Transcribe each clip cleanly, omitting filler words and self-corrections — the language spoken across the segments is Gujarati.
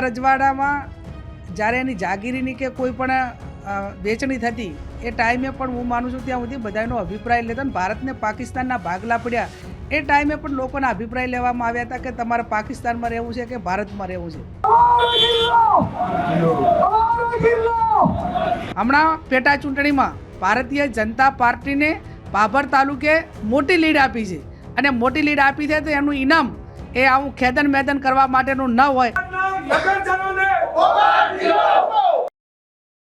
રાજા રજવાડામાં જ્યારે એની જાગીરીની કે કોઈ પણ વેચણી થતી એ ટાઈમે પણ હું માનું છું ત્યાં સુધી બધાનો અભિપ્રાય લેતો ને ભારતને પાકિસ્તાનના ભાગલા પડ્યા એ ટાઈમે પણ લોકોના અભિપ્રાય લેવામાં આવ્યા હતા કે તમારે પાકિસ્તાનમાં રહેવું છે કે ભારતમાં રહેવું છે. હમણાં પેટા ચૂંટણીમાં ભારતીય જનતા પાર્ટીને બાબર તાલુકે મોટી લીડ આપી છે અને મોટી લીડ આપી છે તો એનું ઇનામ એ આવું ખેદન મેદન કરવા માટેનું ન હોય.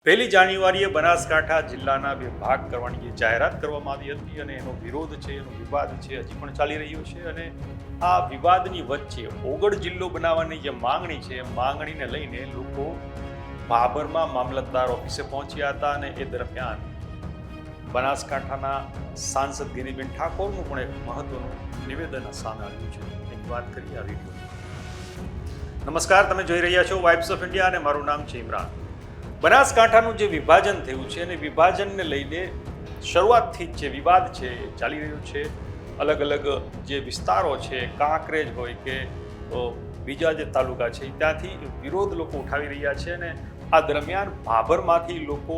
1 જાન્યુઆરીએ બનાસકાંઠા જિલ્લાના બે ભાગ કરવાની જે જાહેરાત કરવામાં આવી હતી અને એનો વિરોધ છે, એનો વિવાદ છે, હજી પણ ચાલી રહ્યો છે. અને આ વિવાદની વચ્ચે ઓગળ જિલ્લો બનાવવાની જે માંગણી છે એ માંગણીને લઈને લોકો બાબરમાં મામલતદાર ઓફિસે પહોંચ્યા હતા અને એ દરમિયાન બનાસકાંઠાના સાંસદ ગિરીબેન ઠાકોરનું પણ એક મહત્વનું નિવેદન સામે આવ્યું છે. એની વાત કરીએ આ વિડીયો. નમસ્કાર, તમે જોઈ રહ્યા છો વાઇબ્સ ઓફ ઇન્ડિયા અને મારું નામ છે ઇમરાન. બનાસકાંઠાનું જે વિભાજન થયું છે અને વિભાજનને લઈને શરૂઆતથી જ જે વિવાદ છે એ ચાલી રહ્યો છે. અલગ અલગ જે વિસ્તારો છે, કાંકરેજ હોય કે બીજા જે તાલુકા છે ત્યાંથી વિરોધ લોકો ઉઠાવી રહ્યા છે. અને આ દરમિયાન બાબરમાંથી લોકો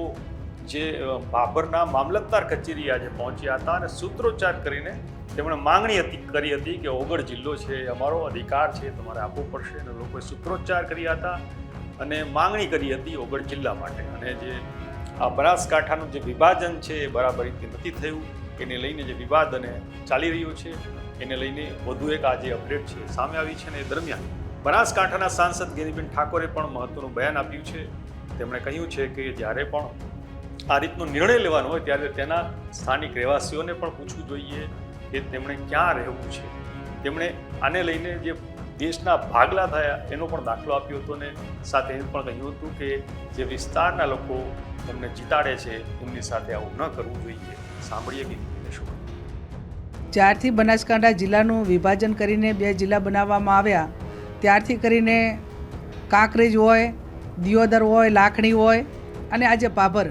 જે બાબરના મામલતદાર કચેરી આજે પહોંચ્યા હતા અને સૂત્રોચ્ચાર કરીને તેમણે માંગણી કરી હતી કે ઓગળ જિલ્લો છે એ અમારો અધિકાર છે, તમારે આપવો પડશે. અને લોકોએ સૂત્રોચ્ચાર કર્યા હતા અને માંગણી કરી હતી ઓગળ જિલ્લા માટે. અને જે આ બનાસકાંઠાનું જે વિભાજન છે એ બરાબર રીતે નથી થયું એને લઈને જે વિવાદ અને ચાલી રહ્યો છે એને લઈને વધુ એક આજે અપડેટ છે સામે આવી છે. અને એ દરમિયાન બનાસકાંઠાના સાંસદ ગિરીબેન ઠાકોરે પણ મહત્વનું બયાન આપ્યું છે. તેમણે કહ્યું છે કે જ્યારે પણ આ રીતનો નિર્ણય લેવાનો હોય ત્યારે તેના સ્થાનિક રહેવાસીઓને પણ પૂછવું જોઈએ કે તેમણે ક્યાં રહેવું છે. તેમણે આને લઈને જે દેશના ભાગલા થયા એનો પણ દાખલો આપ્યો હતો અને સાથે એ પણ કહ્યું હતું કે જે વિસ્તારના લોકો એમને જીતાડે છે એમની સાથે આવું ન કરવું જોઈએ. સાંભળીએ કે શું. જ્યારથી બનાસકાંઠા જિલ્લાનું વિભાજન કરીને 2 જિલ્લા બનાવવામાં આવ્યા ત્યારથી કરીને કાંકરેજ હોય, દિયોદર હોય, લાખણી હોય અને આજે બાબર,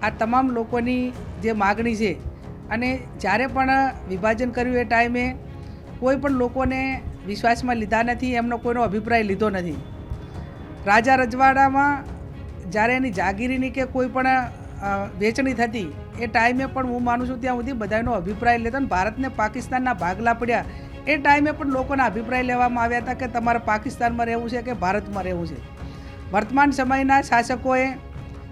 આ તમામ લોકોની જે માગણી છે. અને જ્યારે પણ વિભાજન કર્યું એ ટાઈમે કોઈ પણ લોકોને વિશ્વાસમાં લીધા નથી, એમનો કોઈનો અભિપ્રાય લીધો નથી. રાજા રજવાડામાં જ્યારે એની જાગીરીની કે કોઈ પણ વેચણી થતી એ ટાઈમે પણ હું માનું છું ત્યાં સુધી બધાનો અભિપ્રાય લેતો ને ભારતને પાકિસ્તાનના ભાગલા પડ્યા એ ટાઈમે પણ લોકોના અભિપ્રાય લેવામાં આવ્યા હતા કે તમારે પાકિસ્તાનમાં રહેવું છે કે ભારતમાં રહેવું છે. વર્તમાન સમયના શાસકોએ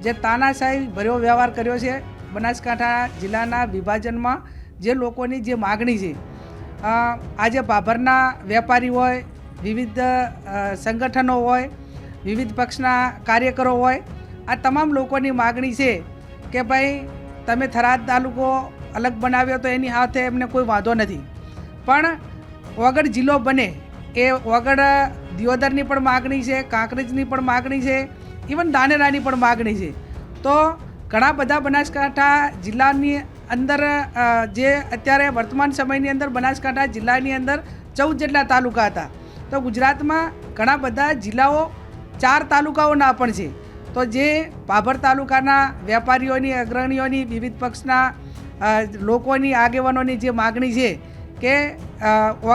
જે તાનાશાહી ભર્યો વ્યવહાર કર્યો છે બનાસકાંઠા જિલ્લાના વિભાજનમાં, જે લોકોની જે માગણી છે, આજે બાબરના વેપારી હોય, વિવિધ સંગઠનો હોય, વિવિધ પક્ષના કાર્યકરો હોય, આ તમામ લોકોની માગણી છે કે ભાઈ તમે થરાદ તાલુકો અલગ બનાવ્યો તો એની સાથે એમને કોઈ વાંધો નથી, પણ ઓગળ જિલ્લો બને એ ઓગળ દિયોદરની પણ માગણી છે, કાંકરેજની પણ માગણી છે, ઇવન ધાનેરાની પણ માગણી છે. તો ઘણા બધા બનાસકાંઠા જિલ્લાની અંદર જે અત્યારે વર્તમાન સમયની અંદર બનાસકાંઠા જિલ્લાની અંદર 14 જેટલા તાલુકા હતા. તો ગુજરાતમાં ઘણા બધા જિલ્લાઓ 4 તાલુકાઓના પણ છે. તો જે બાબર તાલુકાના વેપારીઓની, અગ્રણીઓની, વિવિધ પક્ષના લોકોની, આગેવાનોની જે માગણી છે કે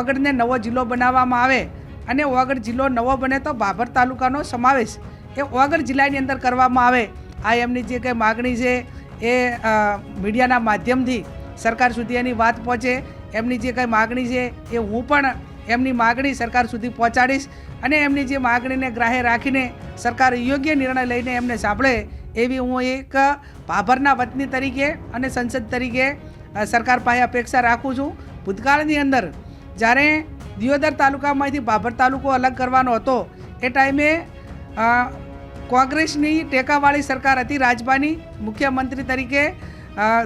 ઓગળને નવો જિલ્લો બનાવવામાં આવે અને ઓગળ જિલ્લો નવો બને તો બાબર તાલુકાનો સમાવેશ એ ઓગળ જિલ્લાની અંદર કરવામાં આવે. આ એમની જે કંઈ માગણી છે એ મીડિયાના માધ્યમથી સરકાર સુધી એની વાત પહોંચે. એમની જે કંઈ માગણી છે એ હું પણ એમની માગણી સરકાર સુધી પહોંચાડીશ અને એમની જે માગણીને ગ્રાહ્ય રાખીને સરકાર યોગ્ય નિર્ણય લઈને એમને સાંભળે એવી હું એક બાબરના વતની તરીકે અને સંસદ તરીકે સરકાર પાસે અપેક્ષા રાખું છું. ભૂતકાળની અંદર જ્યારે દિયોદર તાલુકામાંથી બાબર તાલુકો અલગ કરવાનો હતો એ ટાઈમે કોંગ્રેસની ટેકાવાળી સરકાર હતી, રાજબાની મુખ્યમંત્રી તરીકે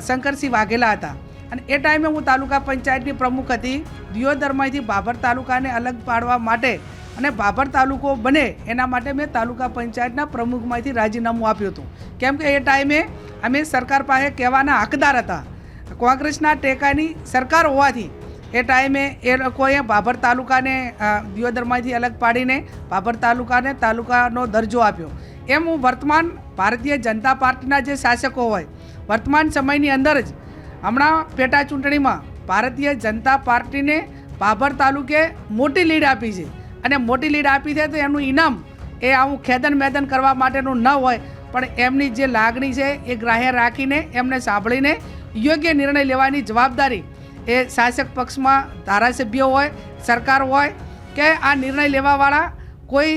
શંકરસિંહ વાઘેલા હતા. અને એ ટાઈમે હું તાલુકા પંચાયતની પ્રમુખ હતી. દિયોદરમાંથી બાબર તાલુકાને અલગ પાડવા માટે અને બાબર તાલુકો બને એના માટે મેં તાલુકા પંચાયતના પ્રમુખમાંથી રાજીનામું આપ્યું હતું. કેમ કે એ ટાઈમે અમે સરકાર પાસે કહેવાના હકદાર હતા. કોંગ્રેસના ટેકાની સરકાર હોવાથી એ ટાઈમે એ લોકોએ બાબર તાલુકાને દિયોદરમાંથી અલગ પાડીને બાબર તાલુકાને તાલુકાનો દરજ્જો આપ્યો. એમ હું વર્તમાન ભારતીય જનતા પાર્ટીના જે શાસકો હોય, વર્તમાન સમયની અંદર જ હમણાં પેટા ચૂંટણીમાં ભારતીય જનતા પાર્ટીને બાબર તાલુકે મોટી લીડ આપી છે. અને મોટી લીડ આપી છે તો એનું ઇનામ એ આવું ખેદન મેદન કરવા માટેનું ન હોય, પણ એમની જે લાગણી છે એ ગ્રાહ્ય રાખીને એમને સાંભળીને યોગ્ય નિર્ણય લેવાની જવાબદારી એ શાસક પક્ષમાં ધારાસભ્યો હોય, સરકાર હોય કે આ નિર્ણય લેવાવાળા કોઈ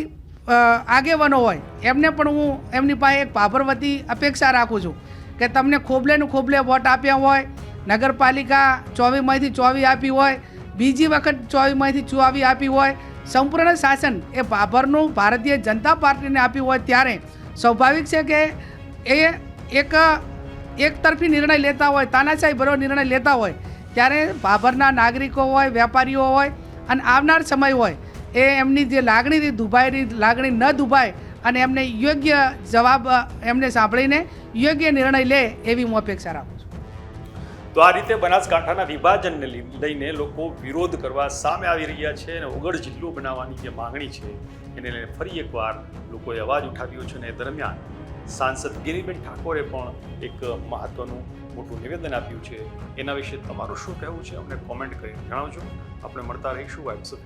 આગેવાનો હોય, એમને પણ હું એમની પાસે એક ભાભરવતી અપેક્ષા રાખું છું કે તમને ખોબલે ને ખોબલે વોટ આપ્યા હોય, નગરપાલિકા 24માંથી 24 આપી હોય, બીજી વખત 24માંથી 24 આપી હોય, સંપૂર્ણ શાસન એ ભાભરનું ભારતીય જનતા પાર્ટીને આપ્યું હોય, ત્યારે સ્વાભાવિક છે કે એ એકતરફી નિર્ણય લેતા હોય, તાનાશાહી ભરો નિર્ણય લેતા હોય, ત્યારે ભાભરના નાગરિકો હોય, વેપારીઓ હોય અને આવનાર સમય હોય એ એમની જે લાગણી દુભાયેલી લાગણી ન દુભાય અને એમને યોગ્ય જવાબ એમને સાંભળીને યોગ્ય નિર્ણય લે એવી હું અપેક્ષા રાખું છું. તો આ રીતે બનાસકાંઠાના વિભાજનને લઈને લોકો વિરોધ કરવા સામે આવી રહ્યા છે અને ઓગળ જિલ્લો બનાવવાની જે માંગણી છે એને લઈને ફરી એકવાર લોકોએ અવાજ ઉઠાવ્યો છે. અને એ દરમિયાન સાંસદ ગિરીબેન ઠાકોરે પણ એક મહત્વનું મોટું નિવેદન આપ્યું છે. એના વિશે તમારું શું કહેવું છે અમને કોમેન્ટ કરીને જણાવજો. આપણે મળતા રહીશું વાઇબ્સ ઓફ